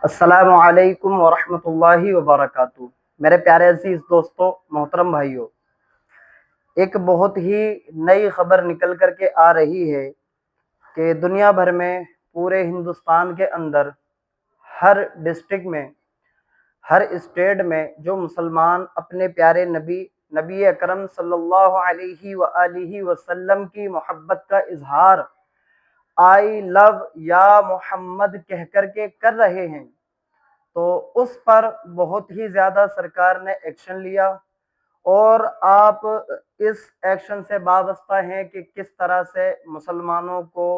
अस्सलामु अलैकुम वरहमतुल्लाहि वबरकातुहू। मेरे प्यारे अजीज दोस्तों, मोहतरम भाइयों, एक बहुत ही नई खबर निकल कर के आ रही है कि दुनिया भर में, पूरे हिंदुस्तान के अंदर, हर डिस्ट्रिक्ट में, हर स्टेट में जो मुसलमान अपने प्यारे नबी अकरम सल्लल्लाहु अलैहि व आलिहि वसल्लम की मोहब्बत का इजहार आई लव या मोहम्मद कह कर के कर रहे हैं, तो उस पर बहुत ही ज़्यादा सरकार ने एक्शन लिया। और आप इस एक्शन से वाबस्ता हैं कि किस तरह से मुसलमानों को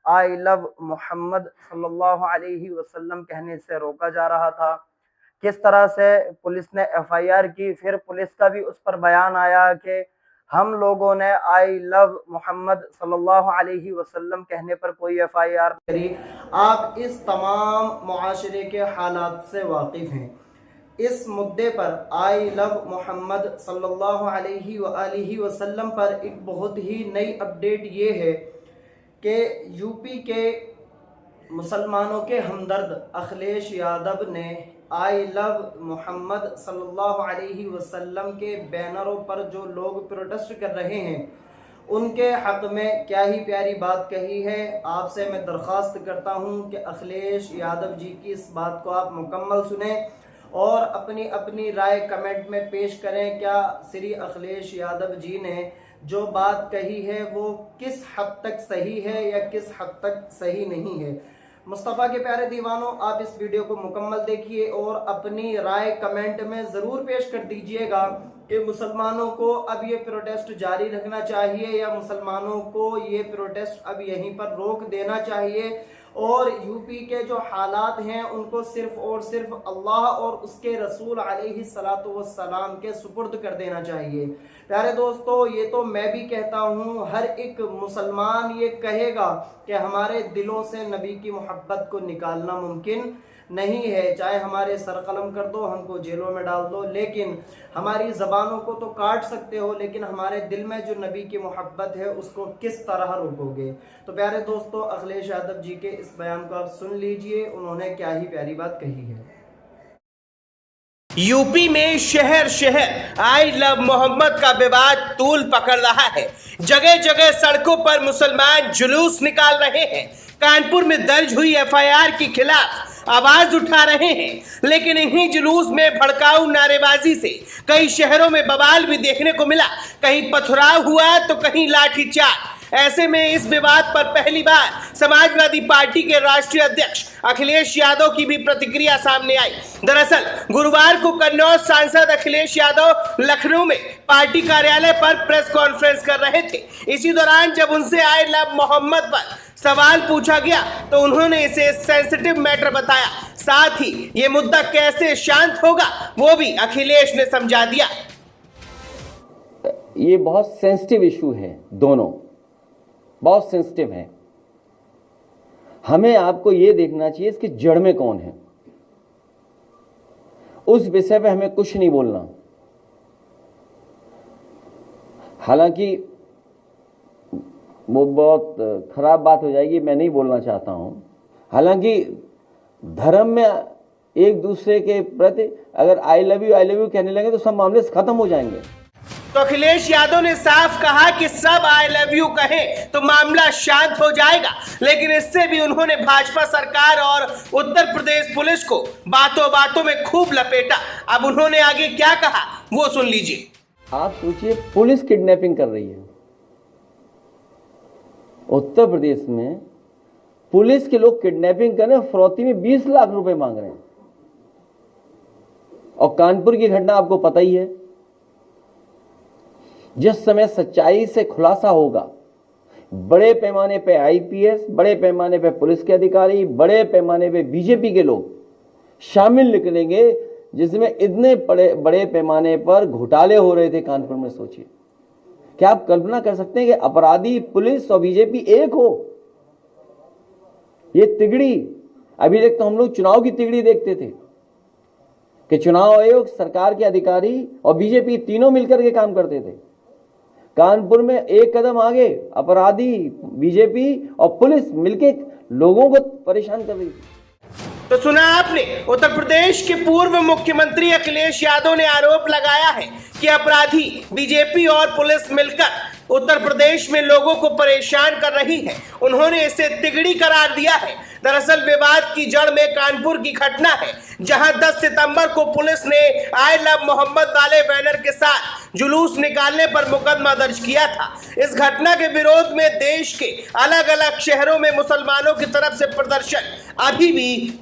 आई लव मोहम्मद सल्लल्लाहु अलैहि वसल्लम कहने से रोका जा रहा था। किस तरह से पुलिस ने एफआईआर की, फिर पुलिस का भी उस पर बयान आया कि हम लोगों ने आई लव मोहम्मद सल्लल्लाहु अलैहि वसल्लम कहने पर कोई एफआईआर करी। आप इस तमाम मुआशरे के हालात से वाकिफ़ हैं। इस मुद्दे पर आई लव मोहम्मद सल्लल्लाहु अलैहि व आलिहि वसल्लम पर एक बहुत ही नई अपडेट ये है कि यूपी के मुसलमानों के हमदर्द अखिलेश यादव ने आई लव मोहम्मद सल्लल्लाहु अलैहि वसल्लम के बैनरों पर जो लोग प्रोटेस्ट कर रहे हैं उनके हक़ में क्या ही प्यारी बात कही है। आपसे मैं दरख्वास्त करता हूं कि अखिलेश यादव जी की इस बात को आप मुकम्मल सुने और अपनी अपनी राय कमेंट में पेश करें। क्या श्री अखिलेश यादव जी ने जो बात कही है वो किस हद तक सही है या किस हद तक सही नहीं है। मुस्तफ़ा के प्यारे दीवानों, आप इस वीडियो को मुकम्मल देखिए और अपनी राय कमेंट में ज़रूर पेश कर दीजिएगा कि मुसलमानों को अब ये प्रोटेस्ट जारी रखना चाहिए या मुसलमानों को ये प्रोटेस्ट अब यहीं पर रोक देना चाहिए और यूपी के जो हालात हैं उनको सिर्फ और सिर्फ अल्लाह और उसके रसूल अलैहिस्सलातु वस्सलाम के सुपुर्द कर देना चाहिए। प्यारे दोस्तों, ये तो मैं भी कहता हूँ, हर एक मुसलमान ये कहेगा कि हमारे दिलों से नबी की मोहब्बत को निकालना मुमकिन नहीं है। चाहे हमारे सर कलम कर दो, हमको जेलों में डाल दो, लेकिन हमारी ज़बानों को तो काट सकते हो, लेकिन हमारे दिल में जो नबी की मोहब्बत है उसको किस तरह रोकोगे। तो प्यारे दोस्तों, अखिलेश यादव जी के इस बयान को आप सुन लीजिए, उन्होंने क्या ही प्यारी बात कही है। यूपी में शहर शहर आई लव मोहम्मद का विवाद तूल पकड़ रहा है। जगह जगह सड़कों पर मुसलमान जुलूस निकाल रहे हैं। कानपुर में दर्ज हुई एफआईआर के खिलाफ आवाज उठा रहे हैं, लेकिन इन्हीं जुलूस में भड़काऊ नारेबाजी से कई शहरों में बवाल भी देखने को मिला। कहीं पथराव हुआ तो कहीं लाठीचार्ज। ऐसे में इस विवाद पर पहली बार समाजवादी पार्टी के राष्ट्रीय अध्यक्ष अखिलेश यादव की भी प्रतिक्रिया सामने आई। दरअसल गुरुवार को कन्नौज सांसद अखिलेश यादव लखनऊ में पार्टी कार्यालय पर प्रेस कॉन्फ्रेंस कर रहे थे। इसी दौरान जब उनसे आई लव मोहम्मद पर सवाल पूछा गया तो उन्होंने इसे सेंसिटिव मैटर बताया। साथ ही ये मुद्दा कैसे शांत होगा वो भी अखिलेश ने समझा दिया। ये बहुत सेंसिटिव इशू है, दोनों बहुत सेंसिटिव है। हमें आपको ये देखना चाहिए इसकी जड़ में कौन है। उस विषय पे हमें कुछ नहीं बोलना। हालांकि वो बहुत खराब बात हो जाएगी, मैं नहीं बोलना चाहता हूं। हालांकि धर्म में एक दूसरे के प्रति अगर आई लव यू कहने लगे तो सब मामले खत्म हो जाएंगे। तो अखिलेश यादव ने साफ कहा कि सब आई लव यू कहें तो मामला शांत हो जाएगा, लेकिन इससे भी उन्होंने भाजपा सरकार और उत्तर प्रदेश पुलिस को बातों बातों में खूब लपेटा। अब उन्होंने आगे क्या कहा वो सुन लीजिए। आप सोचिए, पुलिस किडनैपिंग कर रही है उत्तर प्रदेश में। पुलिस के लोग किडनैपिंग कर रहे हैं, फरौती में 20 लाख रुपए मांग रहे हैं। और कानपुर की घटना आपको पता ही है। जिस समय सच्चाई से खुलासा होगा, बड़े पैमाने पे आईपीएस, बड़े पैमाने पे पुलिस के अधिकारी, बड़े पैमाने पे बीजेपी के लोग शामिल निकलेंगे, जिसमें इतने बड़े पैमाने पर घोटाले हो रहे थे कानपुर में। सोचिए, क्या आप कल्पना कर सकते हैं कि अपराधी पुलिस और बीजेपी एक हो? ये तिगड़ी, अभी तक तो हम लोग चुनाव की तिगड़ी देखते थे कि चुनाव आयोग, सरकार के अधिकारी और बीजेपी तीनों मिलकर के काम करते थे। कानपुर में एक कदम आगे अपराधी बीजेपी और पुलिस मिलकर लोगों को परेशान कर रही थी। तो सुना आपने, उत्तर प्रदेश के पूर्व मुख्यमंत्री अखिलेश यादव ने आरोप लगाया है कि अपराधी बीजेपी और पुलिस मिलकर उत्तर प्रदेश में लोगों को परेशान कर रही है। उन्होंने इसे तिगड़ी करार दिया है। दरअसल विवाद की जड़ में कानपुर की घटना है, जहां 10 सितंबर को पुलिस ने आई लव मोहम्मद वाले बैनर के साथ जुलूस निकालने पर मुकदमा दर्ज किया था। इस घटना के विरोध में देश के अलग अलग शहरों में मुसलमानों की तरफ से प्रदर्शन अभी भी